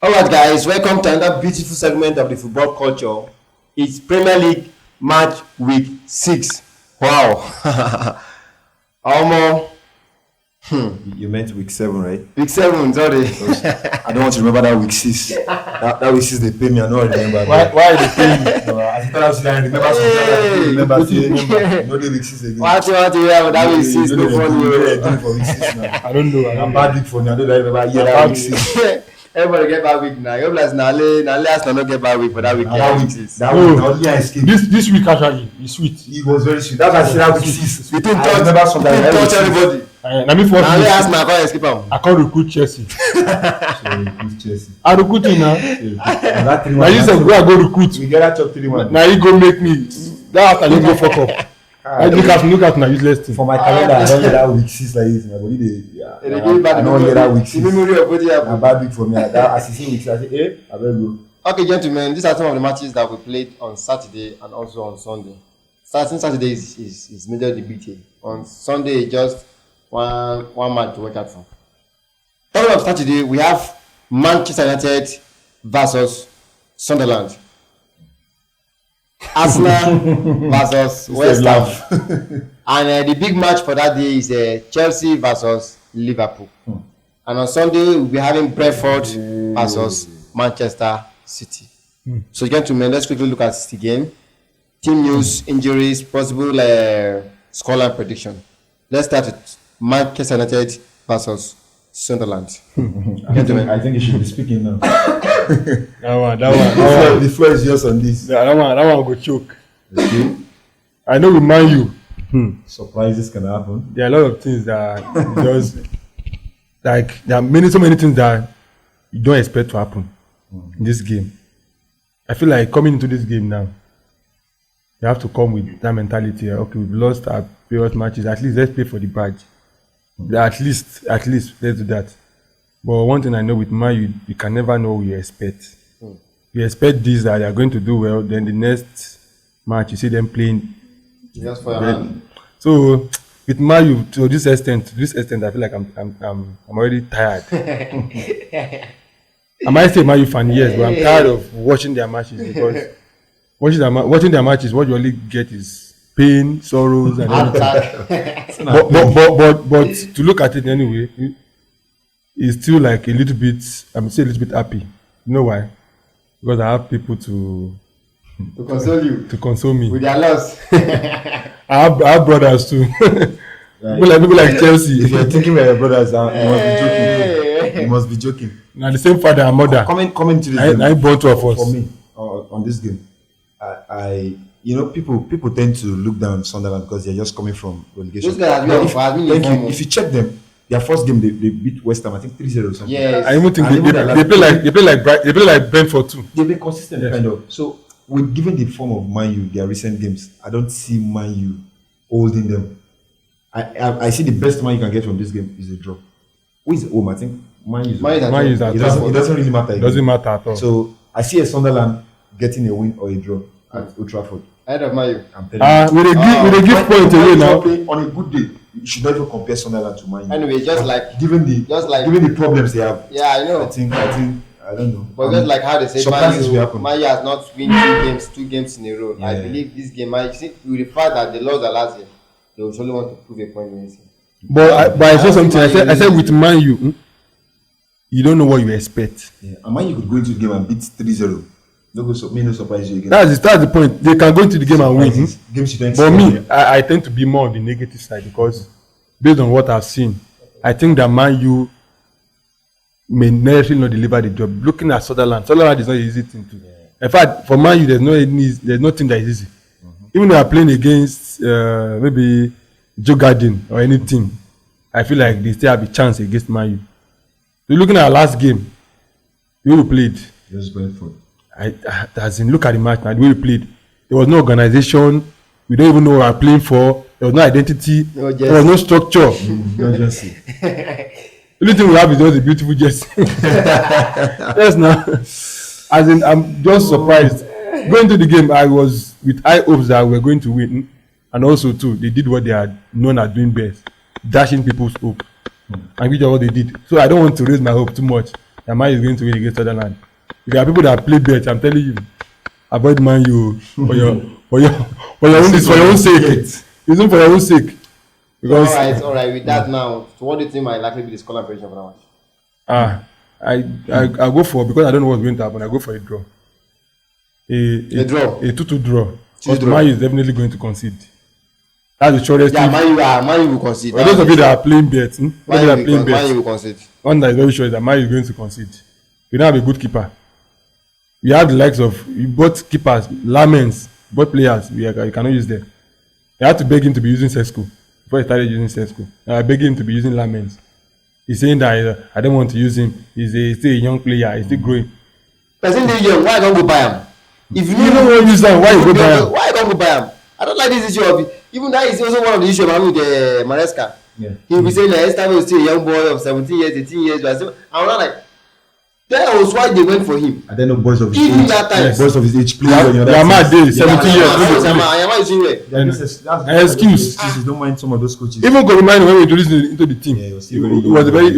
Alright guys, welcome to another beautiful segment of the football culture. It's Premier League match week 6. Wow. Almost You meant week 7, right? week 7, sorry. I don't want to remember that week 6. That week 6 they pay me, I don't remember. Why they pay me? No, I thought I was going to remember something. No, the week 6 again. What you have that week 6 no funny. For week 6 now. I don't know. I'm bad week for me. I don't remember that week 6. Everybody get bad week now. You like Nale has not get bad week for that week. That week, only I escaped. This week actually is sweet. It was very sweet. That's why I said that week 6. You think I remember something. touch everybody. Let me first. Nale has my can't escape am. I can't recruit Chelsea. Chelsea. I recruit you now. Now you said go recruit. We get that top 3-1. Now you go make me. That after you go fuck up. I look at my useless thing. For my calendar, I don't hear that week 6 like this. My body, I don't hear that week 6. A bad week for me. As you see week 6, I say, I better go. Okay, gentlemen, these are some of the matches that we played on Saturday and also on Sunday. Starting Saturday is major debate. On Sunday, just one match to work out for. Talking of Saturday, we have Manchester United versus Sunderland. Arsenal versus West Ham. And the big match for that day is Chelsea versus Liverpool. And on Sunday, we'll be having Brentford versus Manchester City. So, gentlemen, let's quickly look at the game. Team news, injuries, possible scoreline prediction. Let's start with Manchester United versus Sunderland. Gentlemen, I think you should be speaking now. That one. The floor is yours on this. That one go choke. Okay. I know with Man U. Surprises can happen. There are a lot of things that just like there are so many things that you don't expect to happen in this game. I feel like coming into this game now, you have to come with that mentality. Okay, we've lost our previous matches. At least let's play for the badge. At least let's do that. But one thing I know with Man, you can never know what you expect. You expect this that they are going to do well. Then the next match, you see them playing. just for your hand. So with Man, to this extent, I feel like I'm already tired. I might say Man U fan, yes, but I'm tired of watching their matches because watching their matches, what you only get is pain, sorrows, and everything. but to look at it anyway, it's still like a little bit. I'm still a little bit happy. You know why? Because I have people to console you. To console me with their loss. I have brothers too. Right. People like Chelsea. If you're thinking about your brothers, you must be joking. Now the same father and mother. Coming to this game. I born two of us. For me, on this game, people tend to look down on Sunderland because they're just coming from relegation. Those guys if you check them, their first game they beat West Ham, I think 3-0 or something. Yes. I even think they play like Brentford too. They've been consistent, kind of. So, given the form of Man U, their recent games, I don't see Man U holding them. I see the best Man U can get from this game is a draw. Who is home? I think Man U. It doesn't really matter. It doesn't matter at all. So I see a Sunderland getting a win or a draw at Old Trafford. Ahead of Man U. I'm telling you. We give point away now. On a good day, you should not even compare Sunderland to Man U. Anyway, given the problems they have. Yeah, I know. I think I don't know. But just like how they say Man U has not win two games in a row. Yeah. I believe this game, with the fact that they lost the last game, they will surely want to prove a point in this game. But I said something. I said with Man U, you don't know what you expect. Yeah. And Man U could go into the game and beat 3-0. No surprise you again. That's the point. They can go into the game and win. But me, I tend to be more on the negative side because based on what I've seen, I think that Man U may necessarily not deliver the job. Looking at Sunderland is not an easy thing to do. Yeah. In fact, for Man U, there's nothing that is easy. Even though I'm playing against maybe Joe Garden or anything, I feel like they still have a chance against Man U. So looking at our last game, the way we played. Just going for as in look at the match now, the way we played. There was no organization. We don't even know what we're playing for. There was no identity. There was no structure. No jersey. The only thing we have is just a beautiful jersey. Yes, now. As in, I'm just surprised. Going to the game, I was with high hopes that we were going to win. And also, too, they did what they are known as doing best. Dashing people's hope. And which is what they did. So I don't want to raise my hope too much. that Man is going to win against Sunderland. If there are people that play bet, I'm telling you, avoid Man U for your own sake. It's not for your own sake. Because all right. With that now, so what do you think might likely be the score prediction for that match? I go for, because I don't know what's going to happen. I go for a draw. A draw. A 2-2 draw. Because Man U is definitely going to concede. That's the shortest. Yeah, Man U will concede. For those of you that are playing bets, Man U will concede. One that is very sure is that Man U is going to concede. We don't have a good keeper. We have the likes of both keepers, Lamens, both players. You cannot use them. I had to beg him to be using Sesko before he started using Sesko. I begged him to be using Lamens. He's saying that I don't want to use him. He's still a young player. He's still growing. Person dey young, why don't go buy him? If you don't want to use them, why you go buy him? Why don't go buy him? I don't like this issue of even that is also one of the issues with Maresca. Yeah. He'll be saying that Estevao is still a young boy of 17 years, 18 years. I'm not like, that was why they went for him. I don't know boys of his Even age. that time. Boys of his age play. Yama dey 17 years. Yama is in An excuse. Don't mind some of those coaches. Even Goromani, when we introduced him into the team, Yeah, he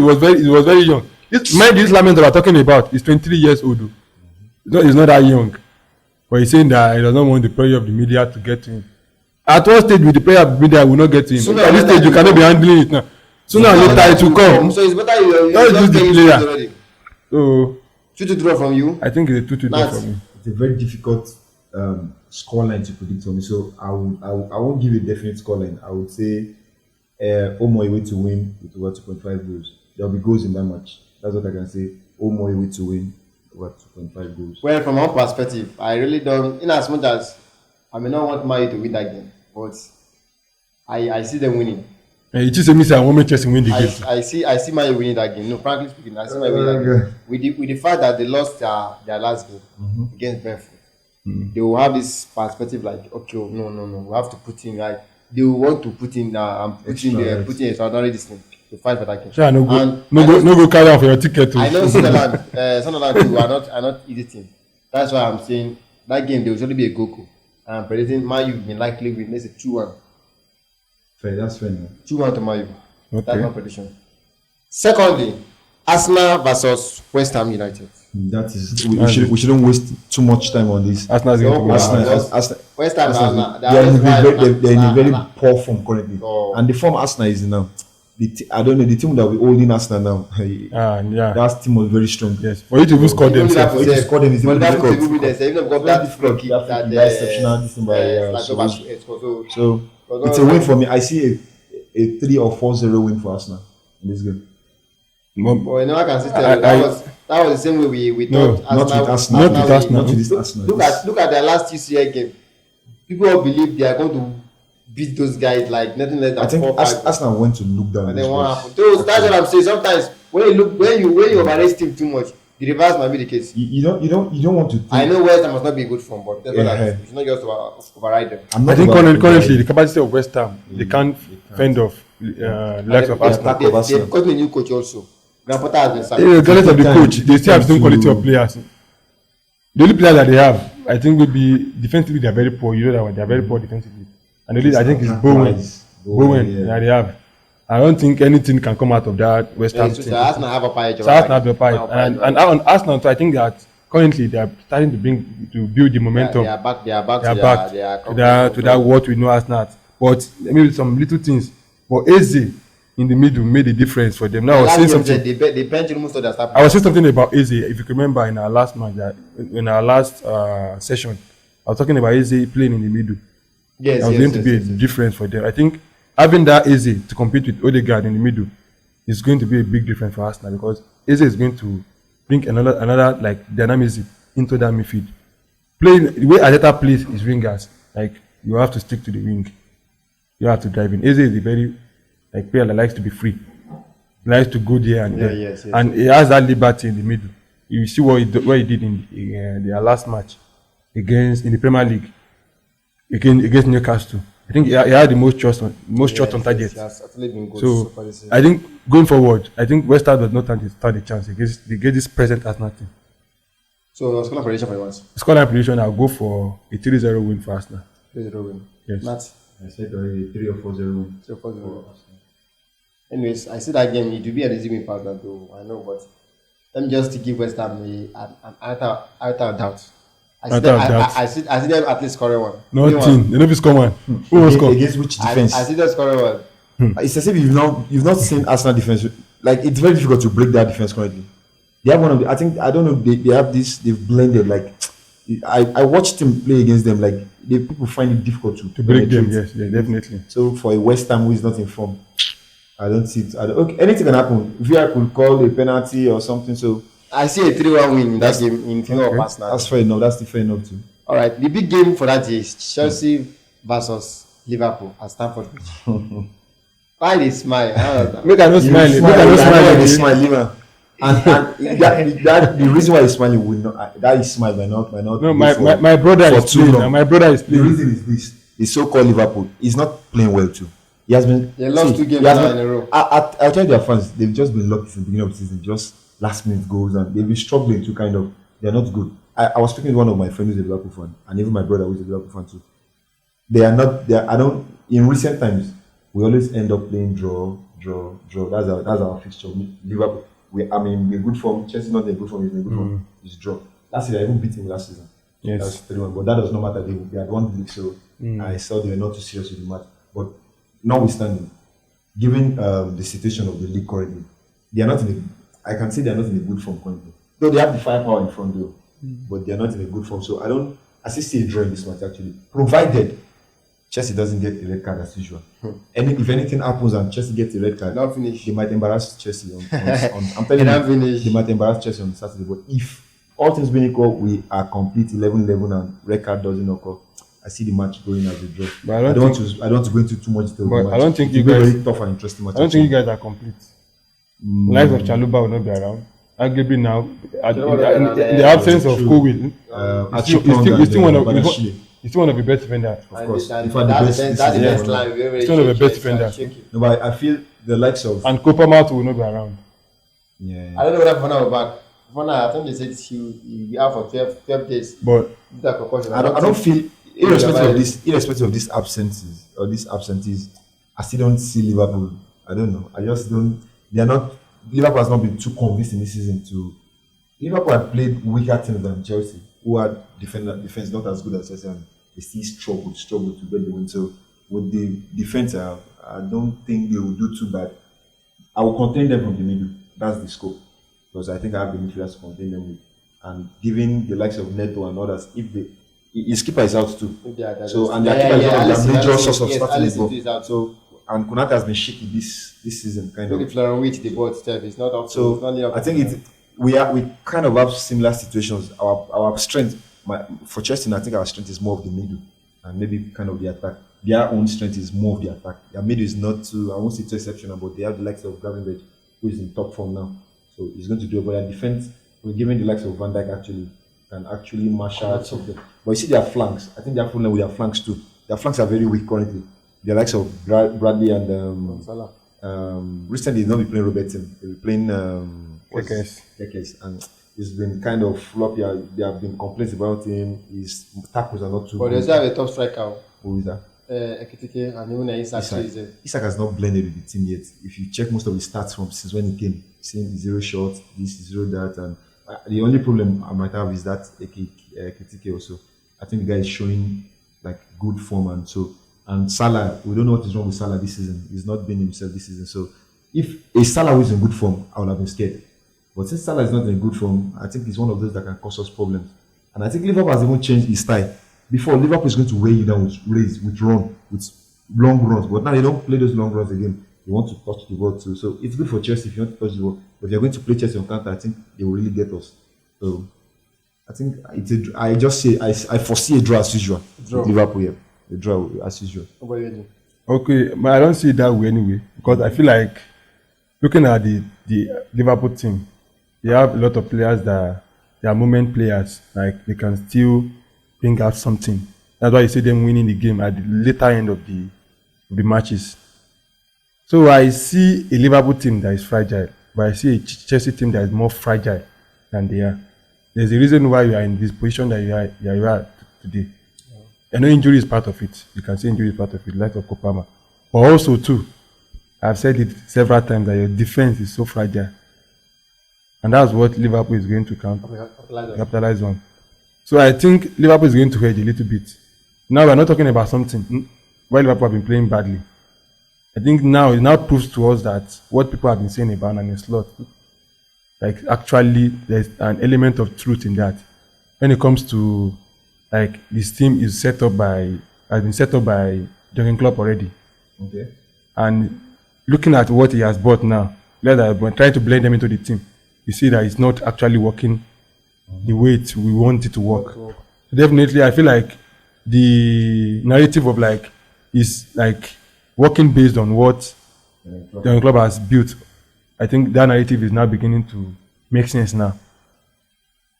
was very young. This Lamens that we're talking about is 23 years old. He's not that young. But he's saying that he does not want the pressure of the media to get to him. At what stage will the pressure of the media will not get to him? At this stage, you cannot be handling it now. Sooner or later, it will come. So it's better you Don't use the player. already. So 2-2 draw from you. I think it's a 2-2 draw for me. It's a very difficult scoreline to predict for me. So I won't give a definite scoreline. I would say Omo away to win with over 2.5 goals. There will be goals in that match. That's what I can say. Omo away to win over 2.5 goals. Well, from one perspective, I really don't. In as much as I may not want Mayu to win that game, but I see them winning. And you just say me say I want Manchester win the game. I see Mayu winning that game. No, frankly speaking, I see Mayu winning that game. With the fact that they lost their last game against Brentford, they will have this perspective like, okay, no, we have to put in right. They will want to put in putting extraordinary this thing to fight for that game. Sure, no go carry out for your ticket. I know Sunderland too are not easy team. That's why I'm saying that game there will surely be a goal. And I'm predicting Man U will likely win. Let's say 2-1. Fair, that's fair. 2-1 to Man U. Okay. That's my prediction. Secondly, Arsenal versus West Ham United. That is, we shouldn't waste too much time on this. Arsenal is going to win. West Ham they're in a very poor form currently, and the form Arsenal is in now. I don't know the team that we holding Arsenal now. Yeah. That team was very strong. Yes. For you to even score them, For you to score them is even difficult. So it's a win for me. I see a 3 or 4-0 win for Arsenal in this game. Well, no, I can see that was the same way we thought. Not with this Arsenal. Look at their last UCL game. People all believe they are going to beat those guys like nothing less than 4-5. I think Arsenal went to look down. And then what happened? So that's what I'm saying. Sometimes when you overrate team too much, the reverse might be the case. You don't want to think. I know West Ham must not be good form, but that's what I'm it's not just override them. I think currently the capacity of West Ham, they can't fend off likes of Arsenal. They've got a new coach also. Grandpota has been sacked. Regardless of the coach, they still have the same quality of players. The only player that they have, I think, would be defensively. They are very poor. You know that one. They are very poor defensively. And the lead, I think, is Bowen. Yeah, they have. I don't think anything can come out of that West Ham team. Arsenal have a pie. And on Arsenal, so I think that currently they are starting to build the momentum. They are back to that what we know Arsenal. But maybe some little things. But Eze in the middle made a difference for them. Now I was saying something. They bench almost all their staff. I was saying something about Eze. If you can remember in our last match, in our last session, I was talking about Eze playing in the middle. Yes, was going to be a difference for them. I think having that Eze to compete with Odegaard in the middle is going to be a big difference for Arsenal because Eze is going to bring another like dynamism into that midfield. Playing the way Arteta plays his wingers, like you have to stick to the wing. You have to drive in. Eze is a very player that likes to be free. He likes to go there and there. Yes, and he has that liberty in the middle. You see what he did in their last match in the Premier League against Newcastle. I think he had the most shots on target. So I think going forward, I think West Ham does not stand a chance against this present Arsenal team. So scoreline prediction for you once. Scoreline prediction, I'll go for a 3-0 win for Arsenal. 3-0 win. Yes. Matt? I said already 3 or 4-0 win. 3-4-0. Anyways, I see that game. It will be an easy win for Arsenal though. I know, but Let me just give West Ham an outer doubt. Out of that. I see them at least scoring one. Nothing. They never score one. Who will score? Against which defense? I see them scoring one. It's as if you've not seen Arsenal defense. Like it's very difficult to break that defense currently. They have one of the. I don't know. They have this. They've blended. Like I watched him play against them. Like people find it difficult to break them. Yes, yeah, definitely. So for a West Ham who is not informed, I don't see it. Okay, anything can happen. If I could call a penalty or something, so I see a 3-1 win in that game in favor of Arsenal. That's fair enough. That's fair enough too. All right, the big game for that day is Chelsea versus Liverpool at Stamford Bridge. Why they smile? Make I no smile. Make I no smile. They smile, Lima. And that the reason why he's smiling will not that is smile by not. No, my brother is playing. My brother is playing. The reason is this: the so-called Liverpool is not playing well too. He has been. They lost 2 games now in a row. I'll tell their fans they've just been lucky since the beginning of the season, just last minute goals, and they've been struggling to kind of. They're not good. I was speaking to one of my friends who's a Liverpool fan, and even my brother who's a Liverpool fan too. They are not. I don't. In recent times, we always end up playing draw. That's our fixture. Liverpool. We're in good form. Chelsea not in good form. He's in good form. It's draw. That's it. I even beat him last season. Yes. That was 3-1. But that does not matter. They had won the league, so I saw they were not too serious with the match. But notwithstanding, given the situation of the league currently, they are not in I can say they are not in a good form currently. Though they have the firepower in front though, but they are not in a good form. So I still see a draw in this match actually, provided Chelsea doesn't get a red card as usual. If anything happens and Chelsea gets a red card, not finish. They might embarrass Chelsea on I'm telling you, they might embarrass Chelsea on Saturday. But if all things being equal, we are complete 11-11 and red card doesn't occur, I see the match going as a draw. But I don't want to go into too much detail. But I don't think you guys very tough and interesting match. I don't think you guys are complete. Life of Chaluba will not be around. Arguably now, in the absence of Kowil, he's still one of the best defenders. Of course, that's the best line. He's one of the best defenders. No, but I feel the likes of and Kopama will not be around. Yeah. I don't know whether Fofana will back. Fofana, I think they said he'll be out for 12 days. But I don't feel irrespective of these absentees, I still don't see Liverpool. I don't know. I just don't. They are not. Liverpool has not been too convincing this season to. Liverpool had played weaker teams than Chelsea, who had defense not as good as Chelsea, and they still struggle to get the win. So with the defense, I don't think they will do too bad. I will contain them from the middle. That's the scope, because I think I have the midfielders to contain them with, and given the likes of Neto and others, if his keeper is out too. So and their keeper is one of their major source of starting the ball. So and Konate has been shaky this season, kind of. Look at Florian, the ball itself is not up. So I think we kind of have similar situations. Our strength, for Chelsea, I think our strength is more of the middle and maybe kind of the attack. Their own strength is more of the attack. Their middle is not too, I won't say too exceptional, but they have the likes of Gravenberch, who is in top form now. So he's going to do it. But their defense, we're giving the likes of Van Dijk can actually mash out something. But you see their flanks. I think they have problem with their flanks too. Their flanks are very weak currently. The likes of Bradley and Salah. Recently, he's not been playing Robertson. He'll be playing Kekes. And he's been kind of floppy. There have been complaints about him. His tackles are not too good. But they also have a top striker. Who is that? Ekitike and even Isak has not blended with the team yet. If you check most of his stats from since when he came, saying 0 shots, this 0 that, and the only problem I might have is that Ekitike also. I think the guy is showing like good form, and Salah, we don't know what is wrong with Salah this season. He's not been himself this season. So if a Salah is in good form, I would have been scared. But since Salah is not in good form, I think he's one of those that can cause us problems. And I think Liverpool has even changed his style. Before, Liverpool is going to weigh you down with long runs. But now they don't play those long runs again. They want to touch the ball too. So it's good for Chelsea if you want to touch the ball. But if you're going to play Chelsea on counter, I think they will really get us. So I think I foresee a draw as usual. Liverpool, yeah. A draw as usual. Okay, but I don't see it that way anyway. Because I feel like looking at the Liverpool team, they have a lot of players that they are moment players. Like they can still bring out something. That's why you see them winning the game at the later end of the matches. So I see a Liverpool team that is fragile, but I see a Chelsea team that is more fragile than they are. There's a reason why you are in this position that you are today. I know injury is part of it. You can say injury is part of it, like of Kopama. But also too, I've said it several times that your defense is so fragile. and that's what Liverpool is going to Capitalize on. capitalize on. So I think Liverpool is going to hedge a little bit. Now we're not talking about something where Liverpool have been playing badly. I think now it now proves to us that what people have been saying about Arne Slot, like actually there's an element of truth in that. When it comes to like this team has been set up by Jurgen Klopp already. Okay. And looking at what he has bought now, when trying to blend them into the team, you see that it's not actually working the way we want it to work. Definitely, I feel like the narrative of like is like working based on what the club has built. I think that narrative is now beginning to make sense now,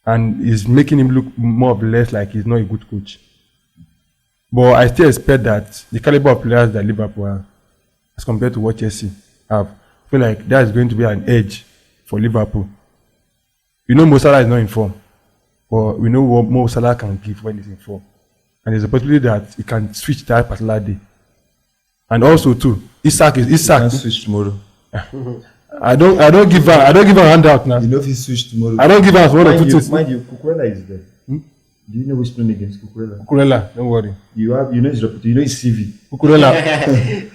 and is making him look more or less like he's not a good coach. But I still expect that the caliber of players that Liverpool have, as compared to what Chelsea have, I feel like that is going to be an edge for Liverpool. We know Mo Salah is not in form, but we know what Mo Salah can give when he's in form, and there's a possibility that he can switch that particular day. And also too, Isak. Can switch tomorrow. I don't give her a handout now. You know if he switch tomorrow. I don't give her one or two things. Mind you, Cucurella is there. Do you know who's playing against Cucurella? Cucurella, don't worry. You know his reputation. You know his CV. Cucurella,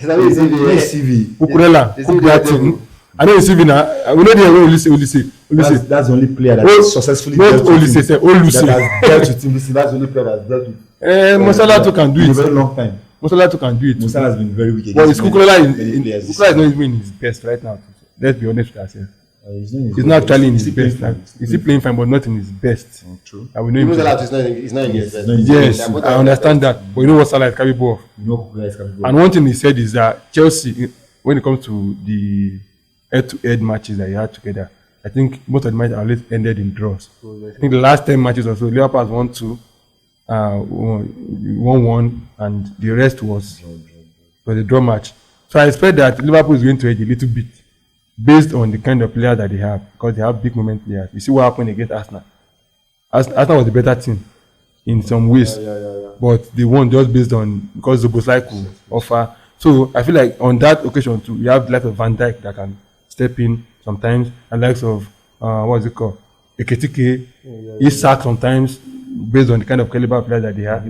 You know his CV. Cucurella, Cucurella. I know his CV now. We know the Olise. That's the only player that successfully not dealt with him. Olise, Oluse. That has dealt with him. Listen, that's the only player that has dealt with Mo Salah too can do in a it. very long time. Mo Salah too can do it. Mo Salah has been very weak. But it's Cucurella players. Cucurella is not even in his best right now. Let's be honest with ourselves. He's He's not actually in his best. He's still playing fine, but not in his best. True. And we know him. Salah is not in his best. Yes, I understand that. But you know what Salah is capable of. You know Cucurella is capable. And one thing he said is that Chelsea, when it comes to the head-to-head matches that he had together, I think most of the matches always ended in draws. I think the last 10 matches or so, Liverpool has won 2, 1-1, and the rest was a draw match. So I expect that Liverpool is going to hedge a little bit based on the kind of players that they have, because they have big moment players. You see what happened against Arsenal. Arsenal was the better team in some ways, but they won just based on because Zoboslai could offer. So I feel like on that occasion too, you have the likes of Van Dijk that can step in sometimes, and likes of what is it called, Ekitike, Isak sometimes, based on the kind of caliber of players that they have.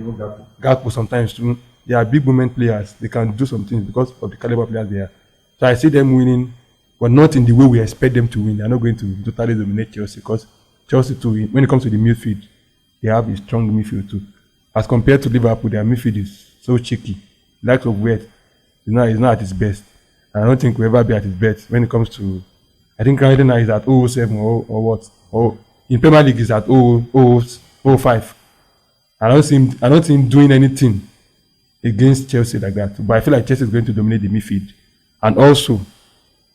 Gakpo sometimes too. They are big moment players. They can do some things because of the caliber of players they are. So I see them winning, but not in the way we expect them to win. They are not going to totally dominate Chelsea, because Chelsea too, when it comes to the midfield, they have a strong midfield too. As compared to Liverpool, their midfield is so cheeky. The likes of West is not at its best. And I don't think we'll ever be at its best when it comes to. I think currently now is at 007 or what? Or in Premier League is at 005. I don't see him doing anything against Chelsea like that. But I feel like Chelsea is going to dominate the midfield, and also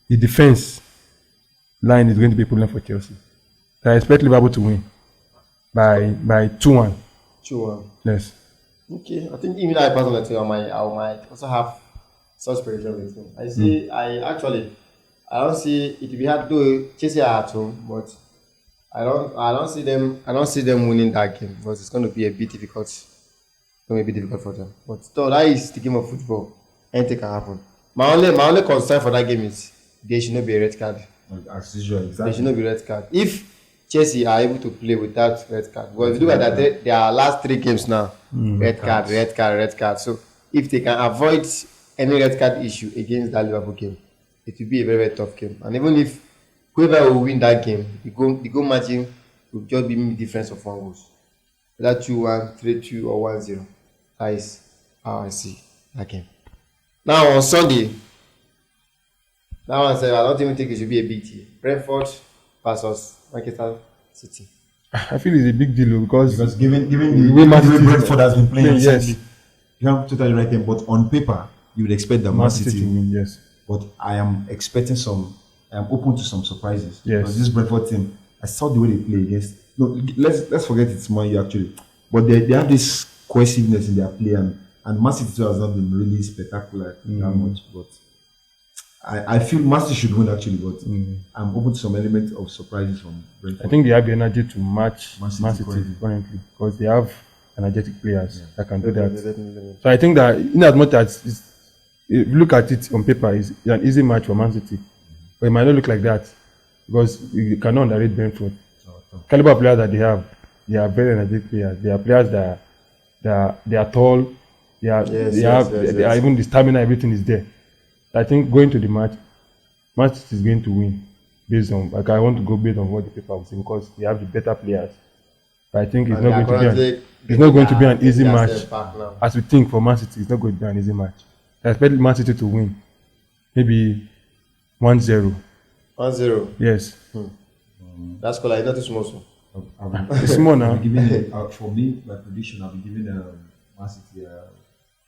the defense line is going to be a problem for Chelsea. So I expect Liverpool to win by 2-1. 2-1. Yes. Okay, I think even I personally think I might also have such prediction with him. I see. I don't see it will be hard though. Chelsea are at home, but I don't see them winning that game, because it's going to be a bit difficult. It's going to be a bit difficult for them. But still, that is the game of football. Anything can happen. My only concern for that game is there should not be a red card. As usual, exactly. There should not be a red card. If Chelsea are able to play without red card, because if you look at that, their last 3 games now, red card. So if they can avoid any red card issue against that Liverpool game, it will be a very, very tough game. And even if whoever will win that game, the goal margin will just be a difference of 1 goal. Whether 2-1, 3-2, or 1-0. That is how I see that game. Now on Sunday, that one said I don't even think it should be a big deal. Brentford versus Manchester City. I feel it's a big deal because given the way Brentford has been playing, yes, you have totally right there. But on paper, you would expect the Man City to win. Yes. But I am expecting I am open to some surprises. Yes. Because this Brentford team, I saw the way they play against. No, let's forget it's Man U actually. But they have this cohesiveness in their play, and Man City too has not been really spectacular that much. But I feel Man City should win actually, but I'm open to some element of surprises from Brentford. I think they have the energy to match Man Man City City currently, because they have energetic players that can do that. Definitely. So I think that in as much as if you look at it on paper, it's an easy match for Man City, but it might not look like that. because you cannot underrate Brentford. Caliber players that they are very energetic players. They are players they are tall. They are even the stamina, everything is there. I think going to the match, Man City is going to win based on I want to go based on what the paper will say because they have the better players. But I think it's not going to be an easy match as we think for Man City. It's not going to be an easy match. I expect Man City to win, maybe 1-0. 1-0. Yes. That's cool. Like not too small. So. It's small now. For me, my prediction, I'll be giving Man City.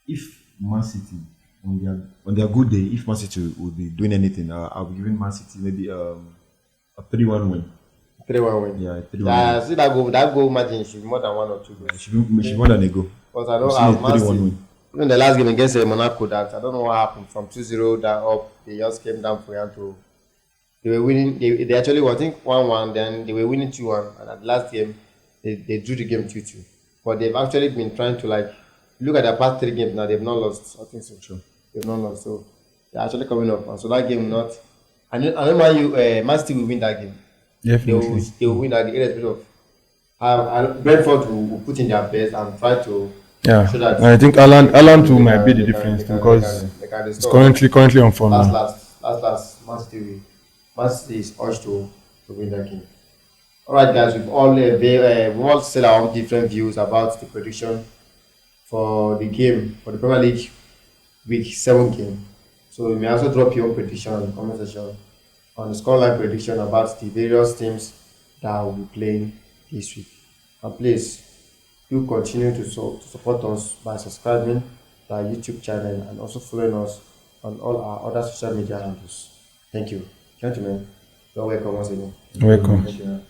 If Man City on their good day, if Man City will be doing anything, I'll be giving Man City maybe a 3-1 win. 3-1 win. Yeah, 3-1. Yeah, see that goal margin should be more than 1 or 2 goals. It should be more than a goal. But I don't have Man City. Even the last game against Monaco, that I don't know what happened from 2-0 down up. They just came down for to. They were winning. They actually were, I think 1-1. Then they were winning 2-1, and at the last game they drew the game 2-2. But they've actually been trying to look at their past 3 games now. They've not lost. I think so. Sure. They've not lost. So they're actually coming up. And so that game not. I know Man City will win that game. Definitely. They will win that game irrespective of. Brentford will put in their best and try to. Yeah, so that I think Alan too might be the difference because it's currently on form now. Last Man City is urged to win that game. Alright guys, we've all said our own different views about the prediction for the game, for the Premier League Week 7 game. So you may also drop your own prediction in the comment section on the scoreline prediction about the various teams that will be playing this week. And please, do continue to support us by subscribing to our YouTube channel and also following us on all our other social media handles. Thank you. Gentlemen, you're welcome once again. Welcome. Thank you.